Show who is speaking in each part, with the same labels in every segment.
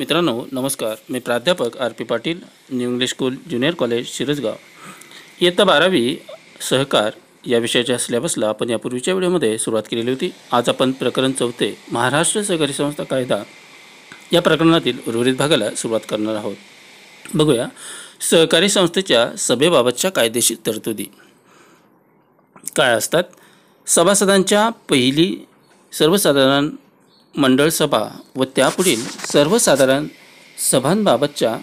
Speaker 1: मित्रांनो नमस्कार, मी प्राध्यापक R P Patil, new English school junior college Shirasgaon. इयत्ता 12वी सहकार या विषयाच्या सिलेबसला आपण यापूर्वीच्या व्हिडिओमध्ये सुरुवात केलेली होती. आज आपण प्रकरण 4 महाराष्ट्र सहकारी संस्था कायदा या प्रकरणातील उर्वरित भागाला सुरुवात करणार आहोत. बघूया सहकारी संस्थेच्या सभेबाबतच्या कायदेशीर तरतुदी काय असतात. सभासदांच्या पहिली सर्वसाधारण मंडळ सभा व त्यापुढील सर्वसाधारण सभांबाबतच्या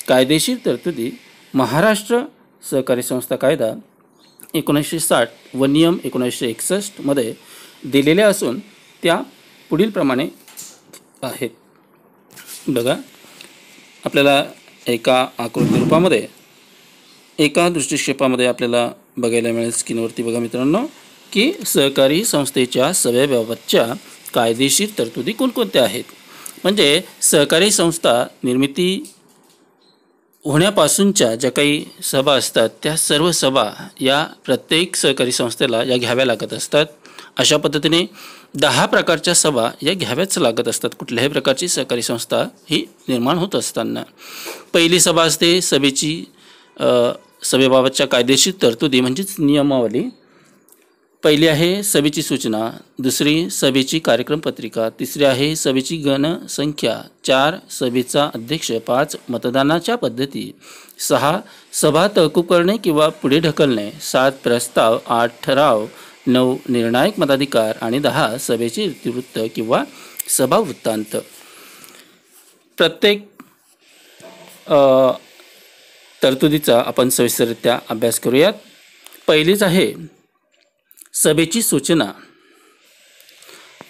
Speaker 1: कायदेशीर तरतुदी महाराष्ट्र सहकारी संस्था कायदा 1960 व नियम 1961 मध्ये दिलेल्या असून त्या पुढील प्रमाणे आहेत. बघा, आपल्याला एका आकृती रूपामध्ये एका दृष्टिक्षेपामध्ये आपल्याला बघायला मिळेल स्क्रीनवरती. बघा मित्रांनो, की सहकारी संस्थेच्या सभेबाबतच्या कायदेशीर तरतुदी कोणकोणत्या आहेत. म्हणजे सहकारी संस्था निर्मिती होण्यापासूनच्या ज्या काही सभा असतात त्या सर्व सभा या प्रत्येक सहकारी संस्थेला या घ्याव्या लागत असतात. अशा पद्धतीने 10 प्रकारच्या सभा या घ्याव्याच लागत असतात कुठल्याही प्रकारची सहकारी संस्था ही निर्माण होत असताना. पहिली सभा असते सभेबाबतच्या कायदेशीर तरतुदी म्हणजेच नियमावली. पहिली आहे सभेची सूचना, दुसरी सभेची कार्यक्रम पत्रिका, तिसरी आहे सभेची गणसंख्या, 4 सभेचा अध्यक्ष, 5 मतदानाच्या पद्धती, 6 सभा तहकूब करणे किंवा पुढे ढकलणे, 7 प्रस्ताव, 8 ठराव, 9 निर्णायक मताधिकार आणि 10 सभेचे इतिवृत्त किंवा सभा वृत्तांत. प्रत्येक तरतुदीचा आपण सविस्तररित्या अभ्यास करूयात. पहिलीच आहे सभेची सूचना.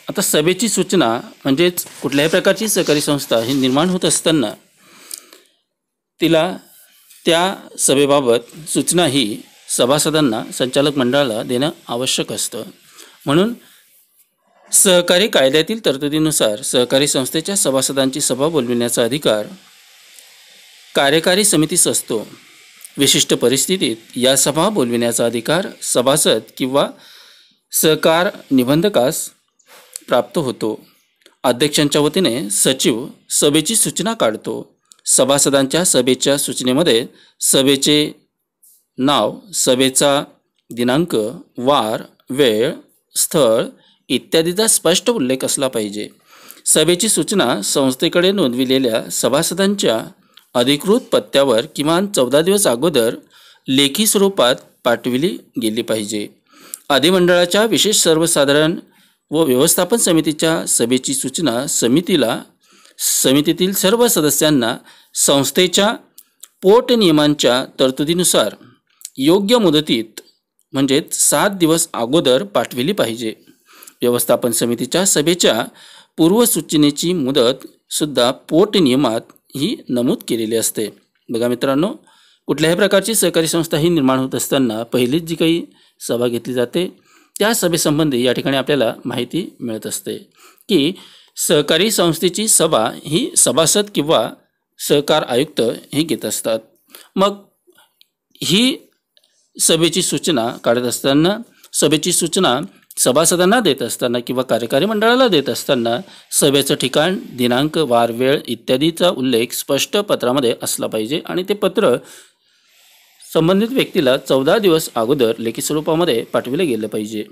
Speaker 1: आता सभेची सूचना म्हणजेच कुठल्याही प्रकारची सहकारी संस्था ही निर्माण होत असताना तिला त्या सभेबाबत सूचना ही सभासदांना संचालक मंडळाला देणं आवश्यक असतं. म्हणून सहकारी कायद्यातील तरतुदीनुसार सहकारी संस्थेच्या सभासदांची सभा बोलविण्याचा अधिकार कार्यकारी समितीस असतो. विशिष्ट परिस्थितीत या सभा बोलविण्याचा अधिकार सभासद किंवा सहकार निबंधकास प्राप्त होतो. अध्यक्षांच्या वतीने सचिव सभेची सूचना काढतो. सभासदांच्या सभेच्या सूचनेमध्ये सभेचे नाव, सभेचा दिनांक, वार, वेळ, स्थळ इत्यादीचा स्पष्ट उल्लेख असला पाहिजे. सभेची सूचना संस्थेकडे नोंदविलेल्या सभासदांच्या अधिकृत पत्त्यावर किमान 14 दिवस अगोदर लेखी स्वरूपात पाठविली गेली पाहिजे. अधिमंडळाच्या विशेष सर्वसाधारण व व्यवस्थापन समितीच्या सभेची सूचना समितीतील सर्व सदस्यांना संस्थेच्या पोटनियमांच्या तरतुदीनुसार योग्य मुदतीत म्हणजेच 7 दिवस अगोदर पाठविली पाहिजे. व्यवस्थापन समितीच्या सभेच्या पूर्वसूचनेची मुदतसुद्धा पोटनियमात ही नमूद केलेली असते. बघा मित्रांनो, कुठल्याही प्रकारची सहकारी संस्था ही निर्माण होत असताना पहिलीच जी काही सभा घेतली जाते त्या सभेसंबंधी या ठिकाणी आपल्याला माहिती मिळत असते की सहकारी संस्थेची सभा ही सभासद किंवा सहकार आयुक्त हे घेत असतात. मग ही सभेची सूचना काढत असताना, सभेची सूचना सभासदांना देत असताना किंवा कार्यकारी मंडळाला देत असताना सभेचं ठिकाण, दिनांक, वार, वेळ इत्यादीचा उल्लेख स्पष्ट पत्रामध्ये असला पाहिजे आणि ते पत्र संबंधित व्यक्तीला 14 दिवस अगोदर लेखी स्वरूपामध्ये पाठविले गेले पाहिजे.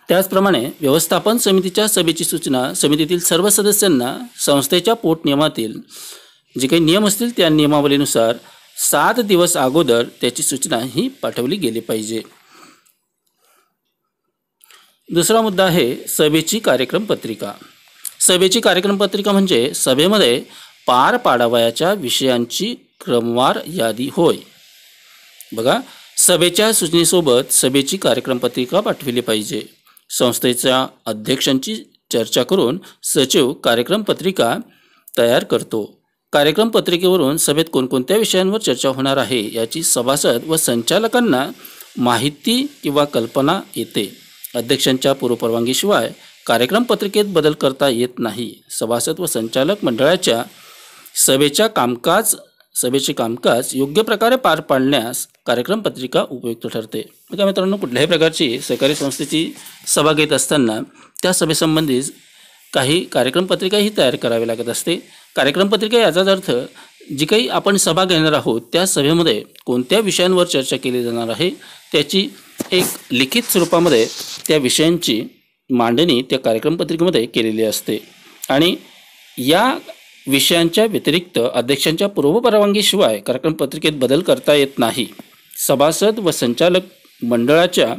Speaker 1: त्याचप्रमाणे व्यवस्थापन समितीच्या सभेची सूचना समितीतील सर्व सदस्यांना संस्थेच्या पोटनियमातील जे काही नियम असतील त्या नियमावलीनुसार 7 दिवस अगोदर त्याची सूचना ही पाठवली गेली पाहिजे. दुसरा मुद्दा आहे सभेची कार्यक्रम पत्रिका. सभेची कार्यक्रम पत्रिका म्हणजे सभेमध्ये पार पाडावयाच्या विषयांची क्रमवार यादी होय. बघा, सभेच्या सूचनेसोबत सभेची कार्यक्रम पत्रिका पाठविली पाहिजे. संस्थेच्या अध्यक्षांची चर्चा करून सचिव कार्यक्रम पत्रिका तयार करतो. कार्यक्रम पत्रिकेवरून सभेत कोणकोणत्या विषयांवर चर्चा होणार आहे याची सभासद व संचालकांना माहिती किंवा कल्पना येते. अध्यक्षांच्या पूर्वपरवानगीशिवाय कार्यक्रम पत्रिकेत बदल करता येत नाही. सभासद व संचालक मंडळाच्या सभेचे कामकाज योग्य प्रकारे पार पाडण्यास कार्यक्रम पत्रिका उपयुक्त ठरते. बघा मित्रांनो, कुठल्याही प्रकारची सहकारी संस्थेची सभा घेत असताना त्या सभेसंबंधी काही कार्यक्रम पत्रिका ही तयार करावी लागत असते. कार्यक्रम पत्रिका याचाच अर्थ जी काही आपण सभा घेणार आहोत त्या सभेमध्ये कोणत्या विषयांवर चर्चा केली जाणार आहे त्याची एक लिखित स्वरूपामध्ये त्या विषयांची मांडणी त्या कार्यक्रम पत्रिकेमध्ये केलेली असते आणि या विषयांच्या व्यतिरिक्त अध्यक्षांच्या पूर्वपरवानगीशिवाय कार्यक्रम पत्रिकेत बदल करता येत नाही. सभासद व संचालक मंडळाच्या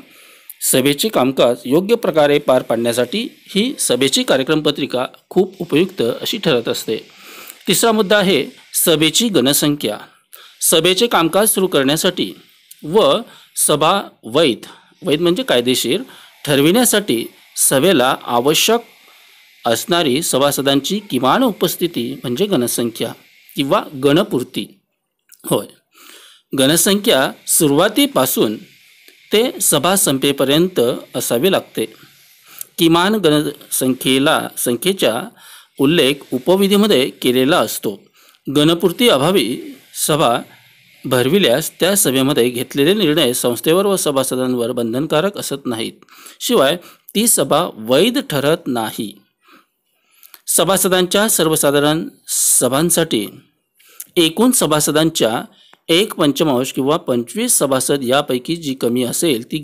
Speaker 1: सभेचे कामकाज योग्य प्रकारे पार पाडण्यासाठी ही सभेची कार्यक्रम पत्रिका खूप उपयुक्त अशी ठरत असते. तिसरा मुद्दा आहे सभेची गणसंख्या. सभेचे कामकाज सुरू करण्यासाठी व सभा वैध म्हणजे कायदेशीर ठरविण्यासाठी सभेला आवश्यक असणारी सभासदांची किमान उपस्थिती म्हणजे गणसंख्या किंवा गणपूर्ती होय. गणसंख्या सुरुवातीपासून ते सभा संपेपर्यंत असावी लागते. किमान संख्येच्या उल्लेख उपविधीमध्ये केलेला असतो. गणपूर्ती अभावी सभा भरविल्यास त्या सभेमध्ये घेतलेले निर्णय संस्थेवर व सभासदांवर बंधनकारक असत नाहीत. शिवाय ती सभा वैध ठरत नाही. सभासदांच्या सर्वसाधारण सभांसाठी एकूण सभासदांच्या 1/5 किंवा 25 सभासद यापैकी जी कमी असेल ती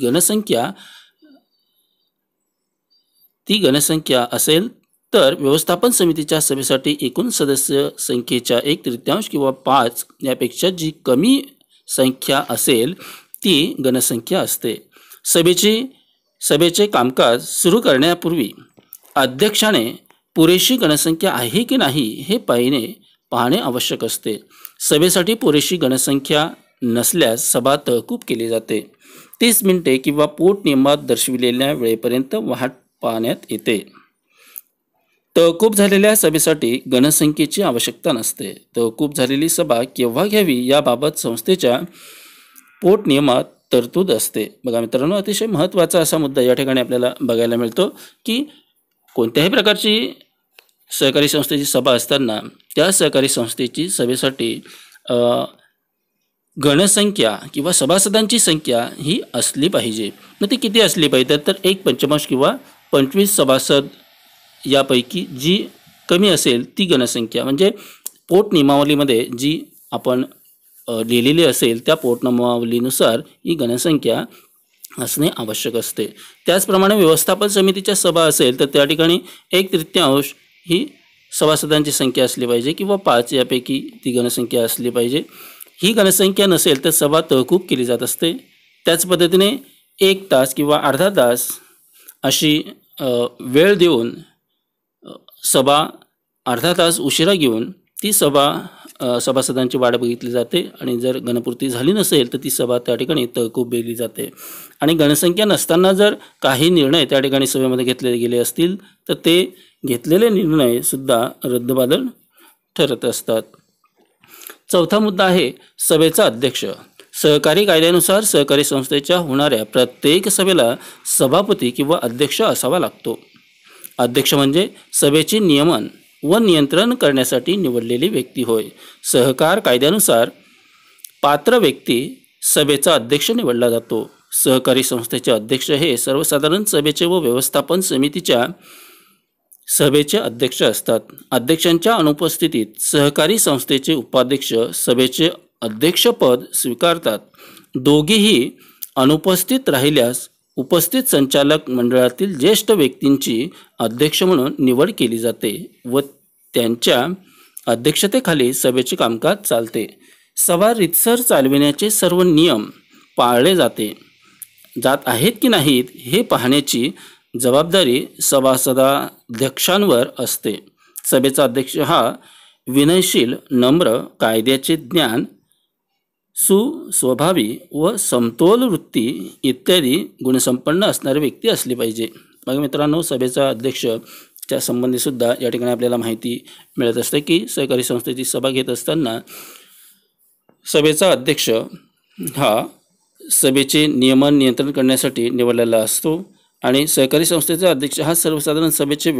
Speaker 1: गणसंख्या असेल तर व्यवस्थापन समितीच्या सभेसाठी एकूण सदस्य संख्येच्या 1/3 किंवा 5 यापेक्षा जी कमी संख्या असेल ती गणसंख्या असते. सभेचे कामकाज सुरू करण्यापूर्वी अध्यक्षाने पुरेशी गणसंख्या आहे की नाही हे पाहणे आवश्यक असते. सभेसाठी पुरेशी गणसंख्या नसल्यास सभा तहकूब केली जाते. 30 मिनिटे किंवा पोटनियमात दर्शविलेल्या वेळेपर्यंत वाट पाहण्यात येते. तहकूब झालेल्या सभेसाठी गणसंख्येची आवश्यकता नसते. तहकूब झालेली सभा केव्हा घ्यावी याबाबत संस्थेच्या पोटनियमात तरतूद असते. बघा मित्रांनो, अतिशय महत्त्वाचा असा मुद्दा या ठिकाणी आपल्याला बघायला मिळतो की कोणत्याही प्रकारची सहकारी संस्थेची सभा असताना त्या सहकारी संस्थेची सभेसाठी गणसंख्या किंवा सभासदांची संख्या ही असली पाहिजे. मग ती किती असली पाहिजे तर 1/5 किंवा 25 सभासद यापैकी जी कमी असेल ती गणसंख्या म्हणजे पोटनियमावलीमध्ये जी आपण लिहिलेली असेल त्या पोटनियमावलीनुसार ही गणसंख्या असणे आवश्यक असते. त्याचप्रमाणे व्यवस्थापन समितीच्या सभा असेल तर त्या ठिकाणी 1/3 ही सभासदांची संख्या असली पाहिजे किंवा 5 यापैकी ती गणसंख्या असली पाहिजे. ही गणसंख्या नसेल तर सभा तहकूब केली जात असते. त्याच पद्धतीने 1 तास किंवा अर्धा तास अशी वेळ देऊन सभा अर्धा तास उशिरा घेऊन ती सभासदांची वाट बघितली जाते आणि जर गणपूर्ती झाली नसेल तर ती सभा त्या ठिकाणी तहकूब केली जाते. आणि गणसंख्या नसताना जर काही निर्णय त्या ठिकाणी सभेमध्ये घेतले गेले असतील तर ते घेतलेले निर्णय सुद्धा रद्दबातल ठरत असतात. चौथा मुद्दा आहे सभेचा अध्यक्ष. सहकारी कायद्यानुसार सहकारी संस्थेच्या होणाऱ्या प्रत्येक सभेला सभापती किंवा अध्यक्ष असावा लागतो. अध्यक्ष म्हणजे सभेचे नियमन व नियंत्रण करण्यासाठी निवडलेली व्यक्ती होय. सहकार कायद्यानुसार पात्र व्यक्ती सभेचा अध्यक्ष निवडला जातो. सहकारी संस्थेचे अध्यक्ष हे सर्वसाधारण सभेचे व व्यवस्थापन समितीच्या सभेचे अध्यक्ष असतात. अध्यक्षांच्या अनुपस्थितीत सहकारी संस्थेचे उपाध्यक्ष सभेचे अध्यक्षपद स्वीकारतात. दोघेही अनुपस्थित राहिल्यास उपस्थित संचालक मंडळातील ज्येष्ठ व्यक्तींची अध्यक्ष म्हणून निवड केली जाते व त्यांच्या अध्यक्षतेखाली सभेचे कामकाज चालते. सभा रीतसर चालविण्याचे सर्व नियम पाळले जात आहेत की नाहीत हे पाहण्याची जबाबदारी सभासदाध्यक्षांवर असते. सभेचा अध्यक्ष हा विनयशील, नम्र, कायद्याचे ज्ञान, सुस्वभावी व समतोल वृत्ती इत्यादी गुणसंपन्न असणारी व्यक्ती असली पाहिजे. बघा मित्रांनो, सभेचा अध्यक्षच्या संबंधीसुद्धा या ठिकाणी आपल्याला माहिती मिळत असते की सहकारी संस्थेची सभा घेत असताना सभेचा अध्यक्ष हा सभेचे नियमन नियंत्रण करण्यासाठी निवडलेला असतो आणि सहकारी संस्थेचा अध्यक्ष हा सर्वसाधारण सभेचे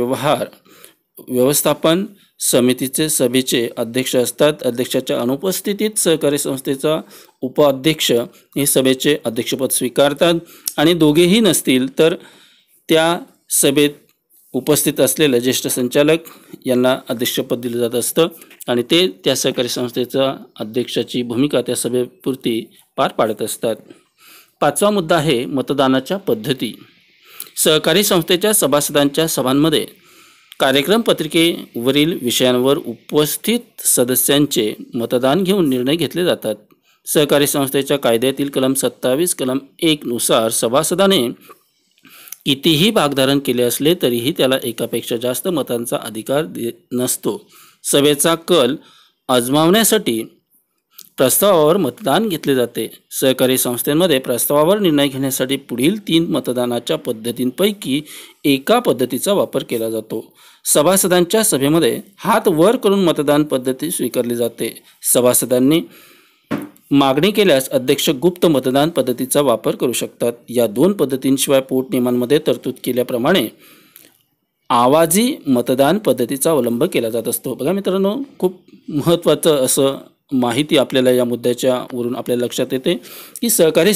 Speaker 1: व्यवस्थापन समितीचे सभेचे अध्यक्ष असतात. अध्यक्षाच्या अनुपस्थितीत सहकारी संस्थेचा उपाध्यक्ष हे सभेचे अध्यक्षपद स्वीकारतात आणि दोघेही नसतील तर त्या सभेत उपस्थित असलेले ज्येष्ठ संचालक यांना अध्यक्षपद दिलं जात असतं आणि ते त्या सहकारी संस्थेचा अध्यक्षाची भूमिका त्या सभेपुरती पार पाडत असतात. 5वा मुद्दा आहे मतदानाच्या पद्धती. सहकारी संस्थेच्या सभासदांच्या सभांमध्ये कार्यक्रम पत्रिकेवरील विषयांवर उपस्थित सदस्यांचे मतदान घेऊन निर्णय घेतले जातात. सहकारी संस्थेच्या कायद्यातील कलम 27 कलम 1 नुसार सभासदाने कितीही भागधारण केले असले तरीही त्याला एकापेक्षा जास्त मतांचा अधिकार नसतो. सभेचा कल आजमावण्यासाठी प्रस्तावावर मतदान घेतले जाते. सहकारी संस्थेमध्ये प्रस्तावावर निर्णय घेण्यासाठी पुढील 3 मतदानाच्या पद्धतींपैकी एका पद्धतीचा वापर केला जातो. सभासदांच्या सभेमध्ये हात वर करून मतदान पद्धती स्वीकारली जाते. सभासदांनी मागणी केल्यास अध्यक्ष गुप्त मतदान पद्धतीचा वापर करू शकतात. या 2 पद्धतींशिवाय पोटनियमांमध्ये तरतूद केल्याप्रमाणे आवाजी मतदान पद्धतीचा अवलंब केला जात असतो. बघा मित्रांनो, खूप महत्त्वाचं असं माहिती आपल्याला या मुद्द्याच्या वरून आपल्याला लक्षात येते की सहकारी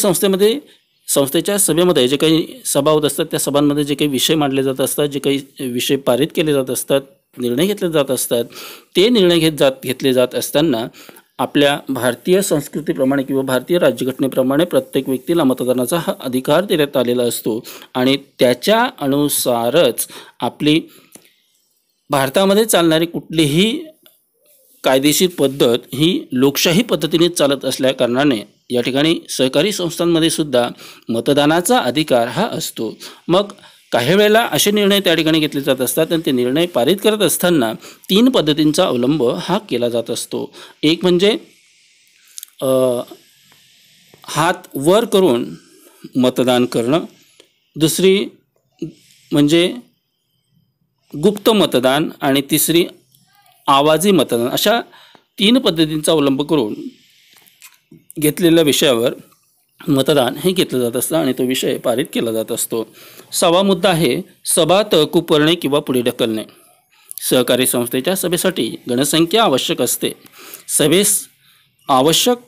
Speaker 1: संस्थेच्या सभेमध्ये जे काही सभा होत असतात त्या सभांमध्ये जे काही विषय मांडले जात असतात, जे काही विषय पारित केले जात असतात, निर्णय घेतले जात असतात, ते निर्णय घेतले जात असताना आपल्या भारतीय संस्कृतीप्रमाणे किंवा भारतीय राज्यघटनेप्रमाणे प्रत्येक व्यक्तीला मतदानाचा हा अधिकार देण्यात आलेला असतो आणि त्याच्या अनुसारच आपली भारतामध्ये चालणारी कुठलीही कायदेशीर पद्धत ही लोकशाही पद्धतीने चालत असल्या कारणाने या ठिकाणी सहकारी संस्थांमध्ये सुद्धा मतदानाचा अधिकार हा असतो. मग काही वेळेला असे निर्णय त्या ठिकाणी घेतले जात असतात आणि ते निर्णय पारित करत असताना 3 पद्धतींचा अवलंब हा केला जात असतो. एक म्हणजे हात वर करून मतदान करणं, दुसरी म्हणजे गुप्त मतदान आणि तिसरी आवाजी मतदान. अशा 3 पद्धतींचा अवलंब करून घेतलेल्या विषयावर मतदान हे घेतलं जात असतं आणि तो विषय पारित केला जात असतो. 6वा मुद्दा आहे सभा तहकूब करणे किंवा पुढे ढकलणे. सहकारी संस्थेच्या सभेसाठी गणसंख्या आवश्यक असते. सभेस आवश्यक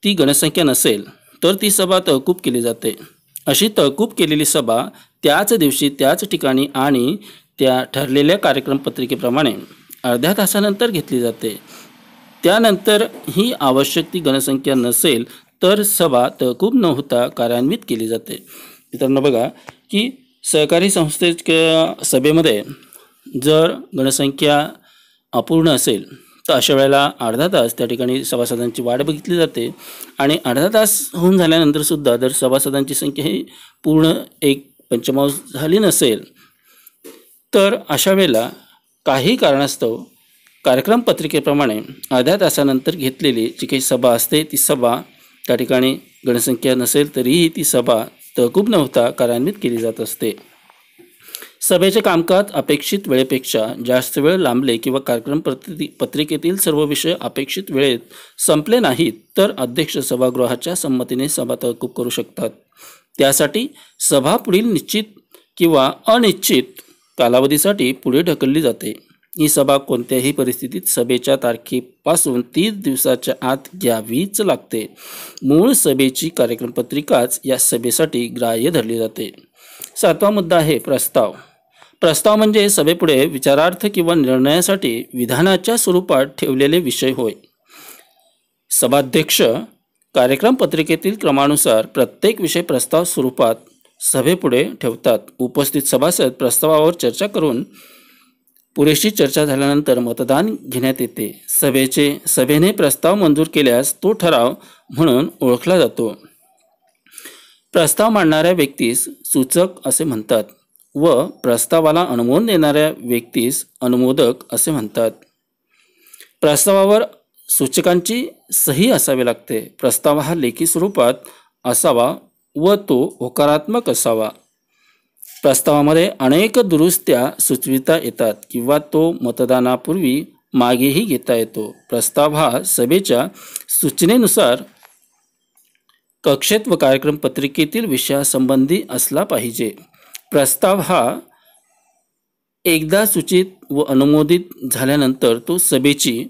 Speaker 1: ती गणसंख्या नसेल तर ती सभा तहकूब केली जाते. अशी तहकूब केलेली सभा त्याच दिवशी त्याच ठिकाणी आणि त्या ठरलेल्या कार्यक्रम पत्रिकेप्रमाणे अर्ध्या तासानंतर घेतली जाते. त्यानंतर ही आवश्यक ती गणसंख्या नसेल तर सभा तहकूब न होता कार्यान्वित केली जाते. मित्रांनो बघा की सहकारी संस्थेच्या सभेमध्ये जर गणसंख्या अपूर्ण असेल तर अशा वेळेला अर्धा तास त्या ठिकाणी सभासदांची वाट बघितली जाते आणि अर्धा तास होऊन झाल्यानंतरसुद्धा जर सभासदांची संख्या ही पूर्ण एक पंचमांश झाली नसेल तर अशा वेळेला काही कारणास्तव कार्यक्रम पत्रिकेप्रमाणे अर्ध्या तासानंतर घेतलेली जी काही सभा असते ती सभा त्या ठिकाणी गणसंख्या नसेल तरीही ती सभा तहकूब न होता कार्यान्वित केली जात असते. सभेचे कामकाज अपेक्षित वेळेपेक्षा जास्त वेळ लांबले किंवा कार्यक्रम पत्रिकेतील सर्व विषय अपेक्षित वेळेत संपले नाहीत तर अध्यक्ष सभागृहाच्या संमतीने सभा तहकूब करू शकतात. त्यासाठी सभा पुढील निश्चित किंवा अनिश्चित कालावधीसाठी पुढे ढकलली जाते. ही सभा कोणत्याही परिस्थितीत सभेच्या तारखेपासून 30 दिवसाच्या आत घ्यावीच लागते. मूळ सभेची कार्यक्रम पत्रिकाच या सभेसाठी ग्राह्य धरली जाते. 7वा मुद्दा आहे प्रस्ताव. प्रस्ताव म्हणजे सभेपुढे विचारार्थ किंवा निर्णयासाठी विधानाच्या स्वरूपात ठेवलेले विषय होय. सभाध्यक्ष कार्यक्रम पत्रिकेतील क्रमानुसार प्रत्येक विषय प्रस्ताव स्वरूपात सभेपुढे ठेवतात. उपस्थित सभासद प्रस्तावावर चर्चा करून पुरेशी चर्चा झाल्यानंतर मतदान घेण्यात येते. सभेने प्रस्ताव मंजूर केल्यास तो ठराव म्हणून ओळखला जातो. प्रस्ताव मांडणाऱ्या व्यक्तीस सूचक असे म्हणतात व प्रस्तावाला अनुमोदन देणाऱ्या व्यक्तीस अनुमोदक असे म्हणतात. प्रस्तावावर सूचकांची सही असावी लागते. प्रस्ताव हा लेखी स्वरूपात असावा व तो होकारात्मक असावा. प्रस्तावामध्ये अनेक दुरुस्त्या सुचविता येतात किंवा तो मतदानापूर्वी मागेही घेता येतो. प्रस्ताव हा सभेच्या सूचनेनुसार कक्षेत व कार्यक्रम पत्रिकेतील विषयासंबंधी असला पाहिजे. प्रस्ताव हा एकदा सूचित व अनुमोदित झाल्यानंतर तो सभेची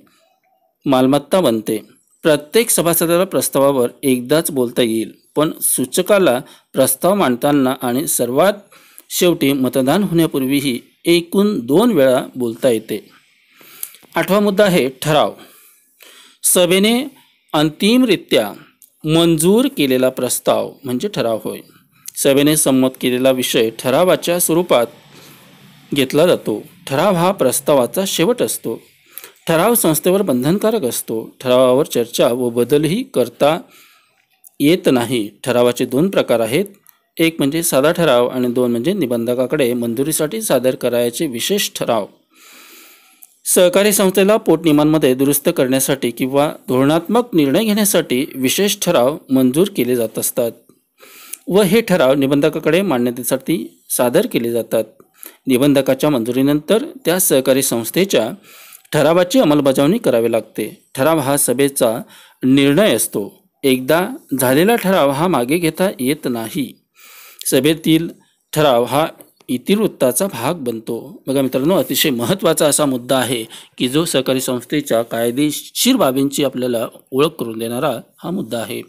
Speaker 1: मालमत्ता बनते. प्रत्येक सभासदाला प्रस्तावावर एकदाच बोलता येईल, पण सूचकाला प्रस्ताव मांडताना आणि सर्वात शेवटी मतदान होण्यापूर्वीही एकूण 2 वेळा बोलता येते. 8वा मुद्दा आहे ठराव. सभेने अंतिमरित्या मंजूर केलेला प्रस्ताव म्हणजे ठराव होय. सभेने संमत केलेला विषय ठरावाच्या स्वरूपात घेतला जातो. ठराव हा प्रस्तावाचा शेवट असतो. ठराव संस्थेवर बंधनकारक असतो. ठरावावर चर्चा व बदलही करता येत नाही. ठरावाचे 2 प्रकार आहेत. एक म्हणजे साधा ठराव आणि 2 म्हणजे निबंधकाकडे मंजुरीसाठी सादर करायचे विशेष ठराव. सहकारी संस्थेला पोटनियमांमध्ये दुरुस्त करण्यासाठी किंवा धोरणात्मक निर्णय घेण्यासाठी विशेष ठराव मंजूर केले जात असतात व हे ठराव निबंधकाकडे मान्यतेसाठी सादर केले जातात. निबंधकाच्या मंजुरीनंतर त्या सहकारी संस्थेच्या ठरावाची अंमलबजावणी करावी लागते. ठराव हा सभेचा निर्णय असतो. एकदा झालेला ठराव हा मागे घेता येत नाही. सभेतील ठराव हा इतिवृत्ताचा भाग बनतो. बघा मित्रांनो, अतिशय महत्त्वाचा असा मुद्दा आहे की जो सहकारी संस्थेच्या कायदेशीर बाबींची आपल्याला ओळख करून देणारा हा मुद्दा आहे.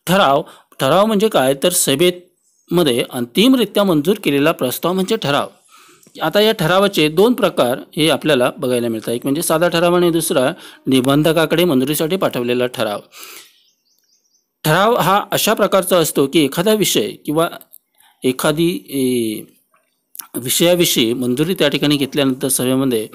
Speaker 1: ठराव म्हणजे काय तर सभेमध्ये अंतिमरित्या मंजूर केलेला प्रस्ताव म्हणजे ठराव. आता या ठरावाचे 2 प्रकार हे आपल्याला बघायला मिळतात. एक म्हणजे साधा ठराव आणि दुसरा निबंधकाकडे मंजुरीसाठी पाठवलेला ठराव. ठराव हा अशा प्रकारचा असतो की एखादा विषय किंवा एखादी विषयाविषयी मंजुरी त्या ठिकाणी घेतल्यानंतर सभेमध्ये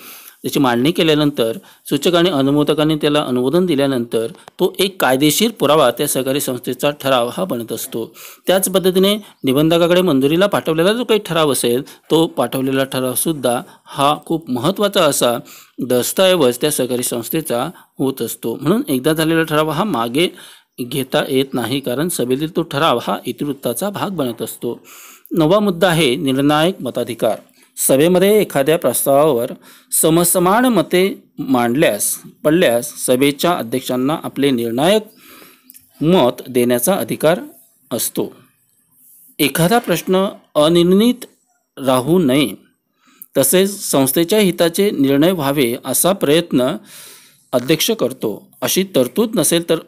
Speaker 1: त्याची मांडणी केल्यानंतर सूचक आणि अनुमोदकांनी त्याला अनुमोदन दिल्यानंतर तो एक कायदेशीर पुरावा त्या सहकारी संस्थेचा ठराव हा बनत असतो. त्याच पद्धतीने निबंधकाकडे मंजुरीला पाठवलेला जो काही ठराव असेल तो पाठवलेला ठरावसुद्धा हा खूप महत्त्वाचा असा दस्तऐवज त्या सहकारी संस्थेचा होत असतो. म्हणून एकदा झालेला ठराव हा मागे घेता येत नाही, कारण सभेतील तो ठराव हा इतिवृत्ताचा भाग बनत असतो. 9वा मुद्दा आहे निर्णायक मताधिकार. सभेमध्ये एखाद्या प्रस्तावावर समसमान मते पडल्यास सभेच्या अध्यक्षांना आपले निर्णायक मत देण्याचा अधिकार असतो. एखादा प्रश्न अनिर्णित राहू नये तसेच संस्थेच्या हिताचे निर्णय व्हावे असा प्रयत्न अध्यक्ष करतो. अशी तरतूद नसेल तर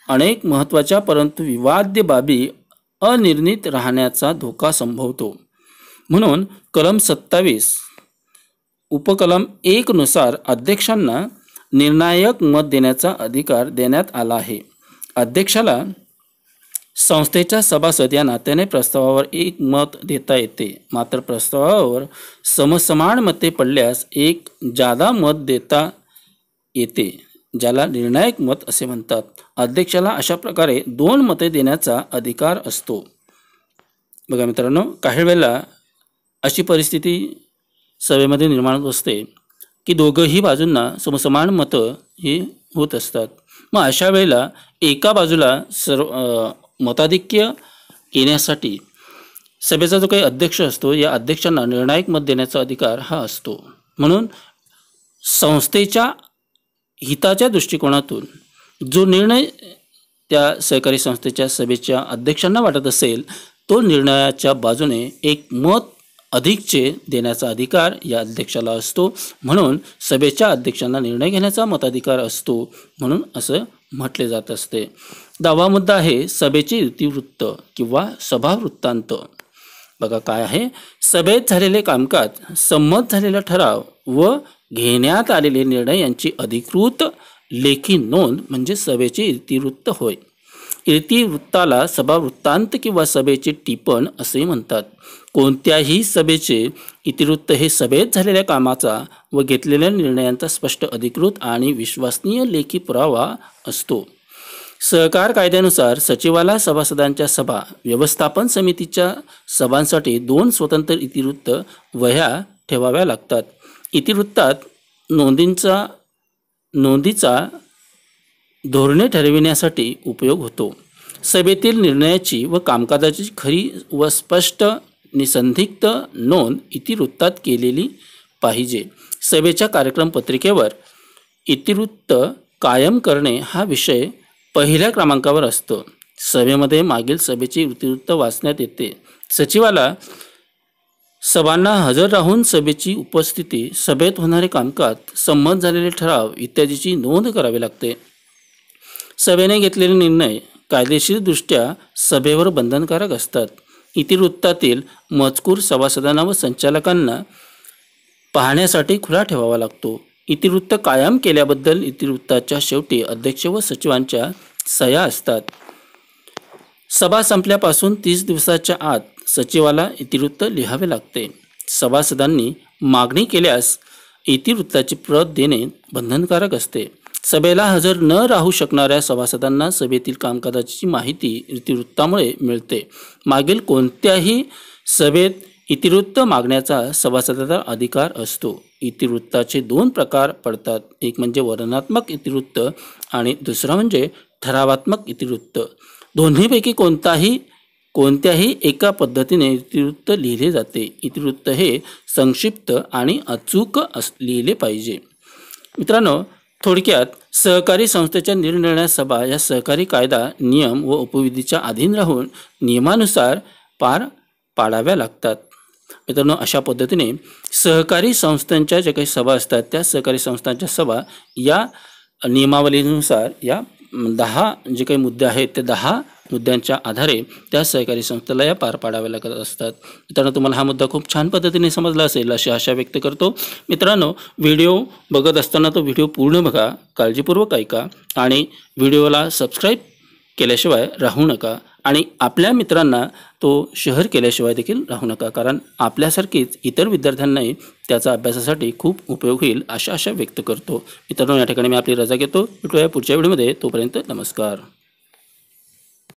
Speaker 1: अनेक महत्त्वाच्या परंतु विवाद्य बाबी अनिर्णित राहण्याचा धोका संभवतो. म्हणून कलम 27 उपकलम 1 नुसार अध्यक्षांना निर्णायक मत देण्याचा अधिकार देण्यात आला आहे. अध्यक्षाला संस्थेच्या सभासद या नात्याने प्रस्तावावर एक मत देता येते, मात्र प्रस्तावावर समसमान मते पडल्यास एक जादा मत देता येते, ज्याला निर्णायक मत असे म्हणतात. अध्यक्षाला अशा प्रकारे 2 मते देण्याचा अधिकार असतो. बघा मित्रांनो, काही वेळेला अशी परिस्थिती सभेमध्ये निर्माण होत असते की दोघंही बाजूंना समसमान मतं ही होत असतात. मग अशा वेळेला एका बाजूला मताधिक्य येण्यासाठी सभेचा जो काही अध्यक्ष असतो या अध्यक्षांना निर्णायक मत देण्याचा अधिकार हा असतो. म्हणून संस्थेच्या हिताच्या दृष्टिकोनातून जो निर्णय त्या सहकारी संस्थेच्या सभेच्या अध्यक्षांना वाटत असेल तो निर्णयाच्या बाजूने एक मत अधिकचे देण्याचा अधिकार या अध्यक्षाला असतो. म्हणून सभेच्या अध्यक्षांना निर्णय घेण्याचा मताधिकार असतो, म्हणून असं म्हटले जात असते. 10वा मुद्दा आहे सभेचे इतिवृत्त किंवा सभावृत्तांत. बघा काय आहे, सभेत झालेले कामकाज, संमत झालेला ठराव व घेण्यात आलेले निर्णय यांची अधिकृत लेखी नोंद म्हणजे सभेचे इतिवृत्त होय. इतिवृत्ताला सभावृत्तांत किंवा सभेचे टिपण असे म्हणतात. कोणत्याही सभेचे इतिवृत्त हे सभेत झालेल्या कामाचा व घेतलेल्या निर्णयांचा स्पष्ट, अधिकृत आणि विश्वसनीय लेखी पुरावा असतो. सहकार कायद्यानुसार सचिवाला सभासदांच्या सभा व्यवस्थापन समितीच्या सभांसाठी 2 स्वतंत्र इतिवृत्त वह्या ठेवाव्या लागतात. इतिवृत्तात नोंदीचा धोरणे ठरविण्यासाठी उपयोग होतो. सभेतील निर्णयाची व कामकाजाची खरी व स्पष्ट निसंदिग्ध नोंद इतिवृत्तात केलेली पाहिजे. सभेच्या कार्यक्रम पत्रिकेवर इतिवृत्त कायम करणे हा विषय पहिल्या क्रमांकावर असतो. सभेमध्ये मागील सभेचे इतिवृत्त वाचण्यात येते. सचिवाला सभांना हजर राहून सभेची उपस्थिती, सभेत होणारे कामकाज, संमत झालेले ठराव इत्यादीची नोंद करावी लागते. सभेने घेतलेले निर्णय कायदेशीरदृष्ट्या सभेवर बंधनकारक असतात. इतिवृत्तातील मजकूर सभासदांना व संचालकांना पाहण्यासाठी खुला ठेवावा लागतो. इतिवृत्त कायम केल्याबद्दल इतिवृत्ताच्या शेवटी अध्यक्ष व सचिवांच्या सह्या असतात. सभा संपल्यापासून 30 दिवसाच्या आत सचिवाला इतिवृत्त लिहावे लागते. सभासदांनी मागणी केल्यास इतिवृत्ताची प्रत देणे बंधनकारक असते. सभेला हजर न राहू शकणाऱ्या सभासदांना सभेतील कामकाजाची माहिती इतिवृत्तामुळे मिळते. मागील कोणत्याही सभेत इतिवृत्त मागण्याचा सभासदाचा अधिकार असतो. इतिवृत्ताचे 2 प्रकार पडतात. एक म्हणजे वर्णनात्मक इतिवृत्त आणि दुसरा म्हणजे ठरावात्मक इतिवृत्त. दोन्हीपैकी कोणत्याही एका पद्धतीने इतिवृत्त लिहिले जाते. इतिवृत्त हे संक्षिप्त आणि अचूक लिहिले पाहिजे. मित्रांनो, थोडक्यात सहकारी संस्थेच्या निरनिराळ्या सभा या सहकारी कायदा, नियम व उपविधीच्या अधीन राहून नियमानुसार पार पाडाव्या लागतात. मित्रांनो, अशा पद्धतीने सहकारी संस्थांच्या ज्या काही सभा असतात त्या सहकारी संस्थांच्या सभा या नियमावलीनुसार या 10 जे काही मुद्दे आहेत त्या 10 मुद्द्यांच्या आधारे त्या सहकारी संस्थेला या पार पाडाव्या लागत असतात. मित्रांनो, तुम्हाला हा मुद्दा खूप छान पद्धतीने समजला असेल अशी आशा व्यक्त करतो. मित्रांनो, व्हिडिओ बघत असताना तो व्हिडिओ पूर्ण बघा, काळजीपूर्वक ऐका आणि व्हिडिओला सबस्क्राईब केल्याशिवाय राहू नका आणि आपल्या मित्रांना तो शेअर केल्याशिवाय देखील राहू नका, कारण आपल्यासारखीच इतर विद्यार्थ्यांनाही त्याचा अभ्यासासाठी खूप उपयोग होईल अशा आशा व्यक्त करतो. मित्रांनो, या ठिकाणी मी आपली रजा घेतो. भेटूया पुढच्या व्हिडिओमध्ये. तोपर्यंत नमस्कार.